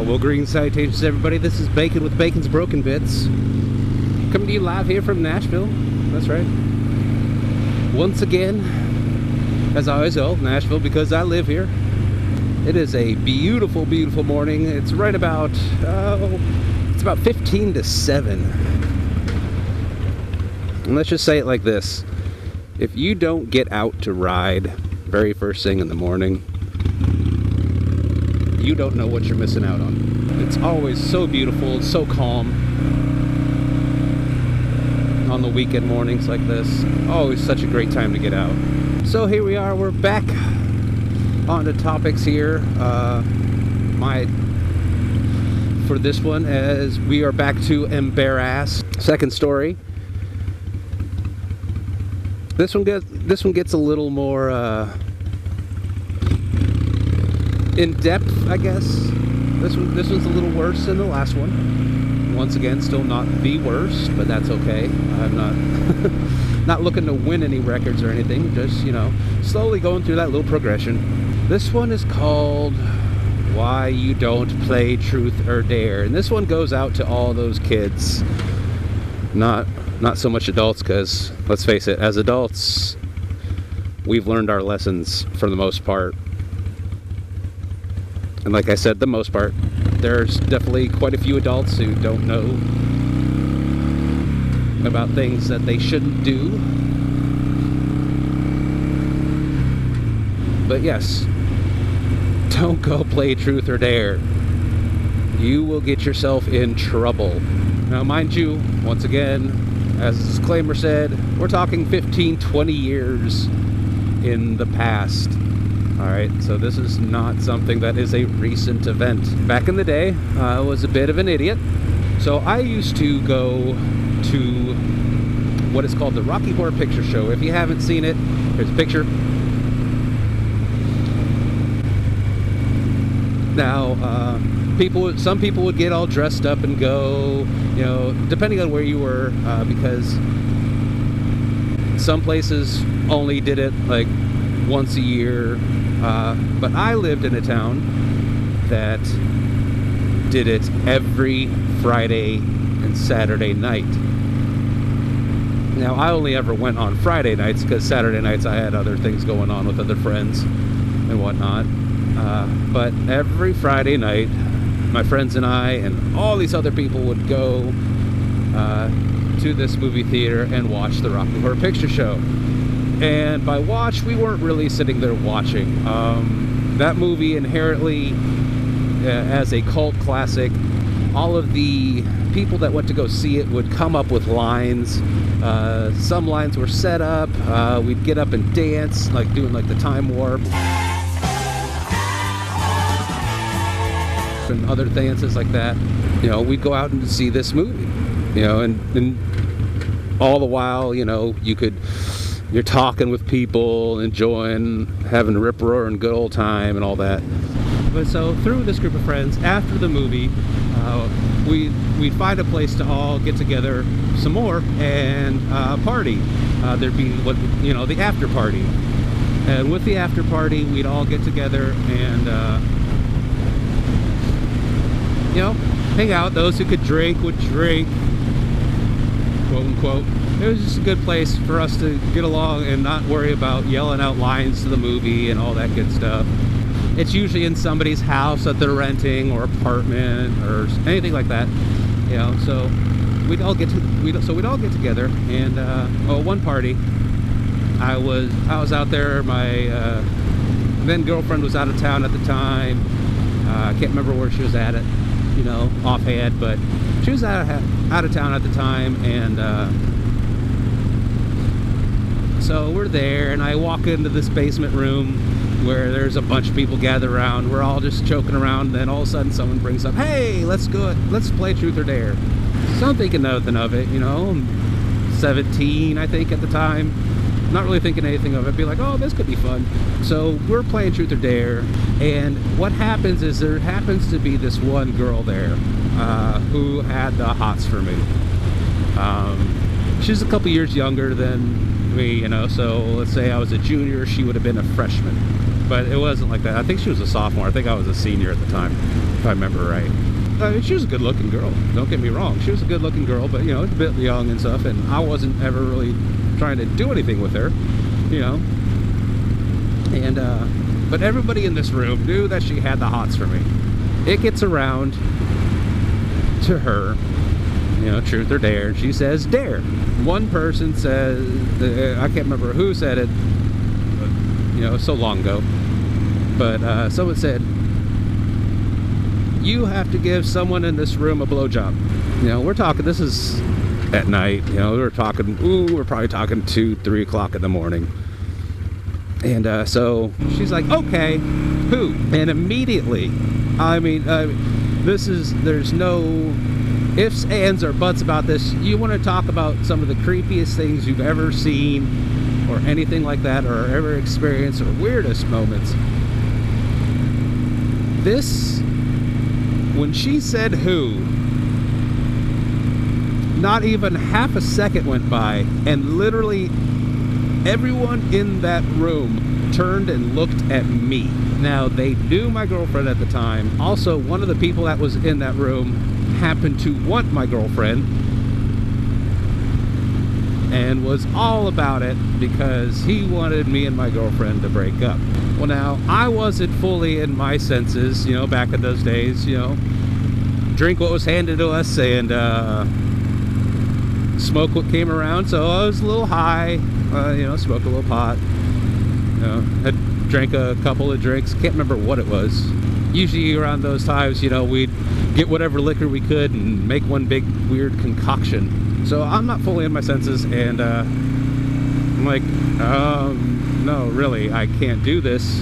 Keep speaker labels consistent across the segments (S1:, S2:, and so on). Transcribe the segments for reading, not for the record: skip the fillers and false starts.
S1: Well, green salutations, everybody. This is Bacon with Bacon's Broken Bits. Coming to you live here from Nashville. That's right. Once again, as I always go, Nashville, because I live here. It is a beautiful, beautiful morning. It's right about, it's about 15 to 7. And let's just say it like this. If you don't get out to ride very first thing in the morning, you don't know what you're missing out on. It's always so beautiful, it's so calm on the weekend mornings like this. Always such a great time to get out. So here we are, we're back on to topics here. For this one, as we are back to embarrass. Second story. This one gets a little more in depth, I guess. This one's a little worse than the last one. Once again, still not the worst, but that's okay. I'm not not looking to win any records or anything. Just, you know, slowly going through that little progression. This one is called Why You Don't Play Truth or Dare, and this one goes out to all those kids. Not so much adults, because let's face it, as adults, we've learned our lessons for the most part. And like I said, the most part, there's definitely quite a few adults who don't know about things that they shouldn't do. But yes, don't go play truth or dare. You will get yourself in trouble. Now, mind you, once again, as the disclaimer said, we're talking 15, 20 years in the past. Alright, so this is not something that is a recent event. Back in the day, I was a bit of an idiot. So I used to go to what is called the Rocky Horror Picture Show. If you haven't seen it, here's a picture. Now, some people would get all dressed up and go, you know, depending on where you were, because some places only did it like once a year, but I lived in a town that did it every Friday and Saturday night. Now, I only ever went on Friday nights, because Saturday nights I had other things going on with other friends and whatnot. But every Friday night, my friends and I and all these other people would go to this movie theater and watch the Rocky Horror Picture Show. And by watch, we weren't really sitting there watching. That movie inherently, as a cult classic, all of the people that went to go see it would come up with lines. Some lines were set up. We'd get up and dance, like doing like the time warp. And other dances like that. You know, we'd go out and see this movie. You know, and all the while, you know, you're talking with people, enjoying, having a rip-roaring good old time and all that. But so through this group of friends, after the movie, we'd find a place to all get together some more and party. There'd be the after party. And with the after party, we'd all get together and you know, hang out. Those who could drink would drink, quote unquote. It was just a good place for us to get along and not worry about yelling out lines to the movie and all that good stuff. It's usually in somebody's house that they're renting, or apartment, or anything like that. You know, so we'd all get together. And one party, I was out there. My then girlfriend was out of town at the time. I can't remember where she was at it, you know, offhand, but she was out of town at the time. And so we're there, and I walk into this basement room where there's a bunch of people gathered around. We're all just joking around, and then all of a sudden someone brings up, "Hey, let's play Truth or Dare." So I'm thinking nothing of it, you know. I'm 17, I think, at the time. Not really thinking anything of it. Be like, oh, this could be fun. So we're playing Truth or Dare, and what happens is there happens to be this one girl there who had the hots for me. She's a couple years younger than me, you know, so let's say I was a junior, she would have been a freshman. But it wasn't like that. I think she was a sophomore. I think I was a senior at the time. if I remember right. I mean, she was a good-looking girl. Don't get me wrong. She was a good-looking girl, but, you know, a bit young and stuff, and I wasn't ever really trying to do anything with her, you know. And, but everybody in this room knew that she had the hots for me. It gets around to her, you know, truth or dare, and she says, dare. One person says, I can't remember who said it, but, you know, so long ago, but someone said, you have to give someone in this room a blowjob. You know, we're talking, this is at night, you know, we're talking, we're probably talking 2, 3 o'clock in the morning. And so she's like, okay, who? And immediately, I mean, there's no ifs, ands, or buts about this. You want to talk about some of the creepiest things you've ever seen or anything like that, or ever experienced, or weirdest moments. This, when she said who, not even half a second went by, and literally everyone in that room turned and looked at me. Now, they knew my girlfriend at the time. Also, one of the people that was in that room happened to want my girlfriend and was all about it because he wanted me and my girlfriend to break up. Well, now, I wasn't fully in my senses, you know, back in those days, you know. Drink what was handed to us and smoke what came around. So I was a little high, you know, smoked a little pot. You know, had drank a couple of drinks. Can't remember what it was. Usually around those times, you know, we'd get whatever liquor we could and make one big weird concoction. So I'm not fully in my senses, and I'm like, no, really, I can't do this.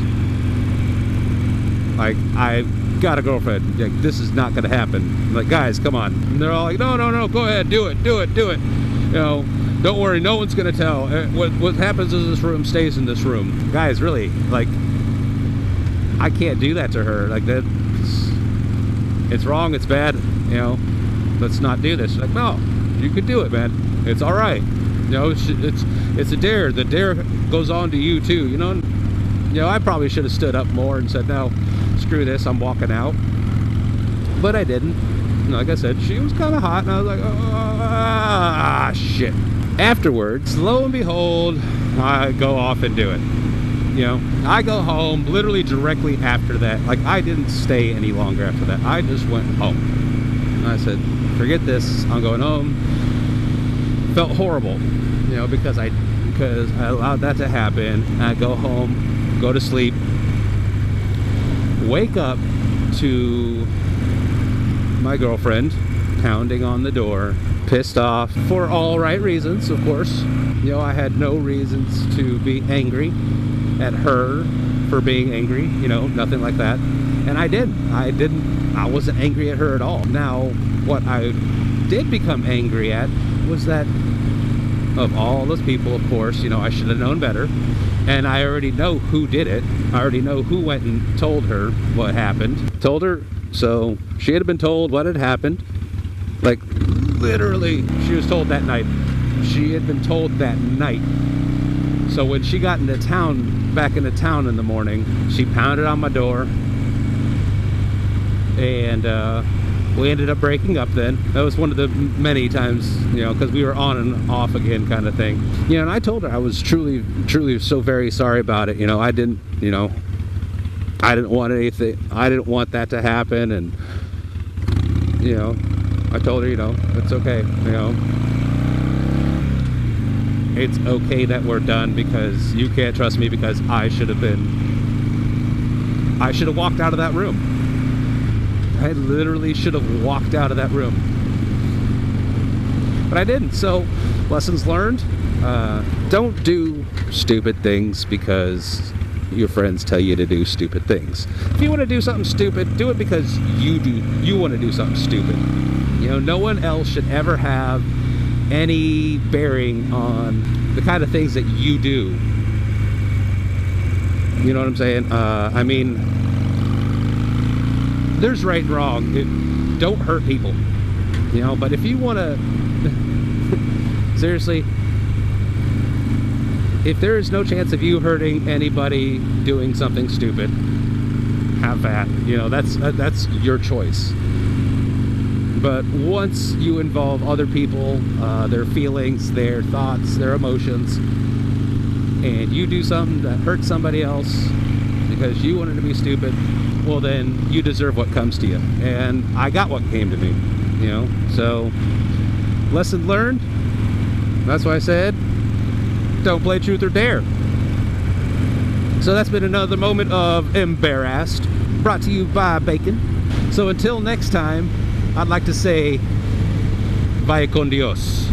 S1: Like, I've got a girlfriend. Like, this is not going to happen. I'm like, guys, come on. And they're all like, no, no, no, go ahead, do it, do it, do it. You know, don't worry, no one's going to tell. What happens in this room stays in this room. Guys, really, like, I can't do that to her. Like, that, it's wrong, it's bad, you know, let's not do this. She's like, no, you could do it, man. It's all right. You know, it's a dare. The dare goes on to you, too, you know. You know, I probably should have stood up more and said, no, screw this, I'm walking out. But I didn't. Like I said, she was kind of hot, and I was like, ah, shit. Afterwards, lo and behold, I go off and do it. You know, I go home literally directly after that. Like, I didn't stay any longer after that. I just went home. And I said, forget this, I'm going home. Felt horrible, you know, because I allowed that to happen. I go home, go to sleep, wake up to my girlfriend pounding on the door, pissed off for all right reasons, of course. You know, I had no reasons to be angry at her for being angry, you know, nothing like that. And I wasn't angry at her at all. Now, what I did become angry at was that of all those people, of course, you know, I should have known better. And I already know who did it. I already know who went and told her what happened. Told her, so she had been told what had happened. Like, literally, she was told that night. She had been told that night. So when she got into town, back into town in the morning, she pounded on my door. And we ended up breaking up then. That was one of the many times, you know, because we were on and off again kind of thing. You know, and I told her I was truly, truly so very sorry about it. You know, I didn't, you know, I didn't want anything. I didn't want that to happen. And, you know, I told her, you know, it's okay, you know. It's okay that we're done because you can't trust me because I should have walked out of that room. I literally should have walked out of that room. But I didn't. So, lessons learned. Don't do stupid things because your friends tell you to do stupid things. If you want to do something stupid, do it because you want to do something stupid. You know, no one else should ever have any bearing on the kind of things that you do. You know what I'm saying? I mean, there's right and wrong. Don't hurt people, you know. But if you want to, seriously, if there is no chance of you hurting anybody doing something stupid, have at. You know, that's your choice. But once you involve other people, their feelings, their thoughts, their emotions, and you do something that hurts somebody else because you wanted to be stupid, well, then you deserve what comes to you. And I got what came to me, you know. So, lesson learned. That's why I said, don't play truth or dare. So that's been another moment of Embarrassed, brought to you by Bacon. So until next time, I'd like to say, vaya con Dios.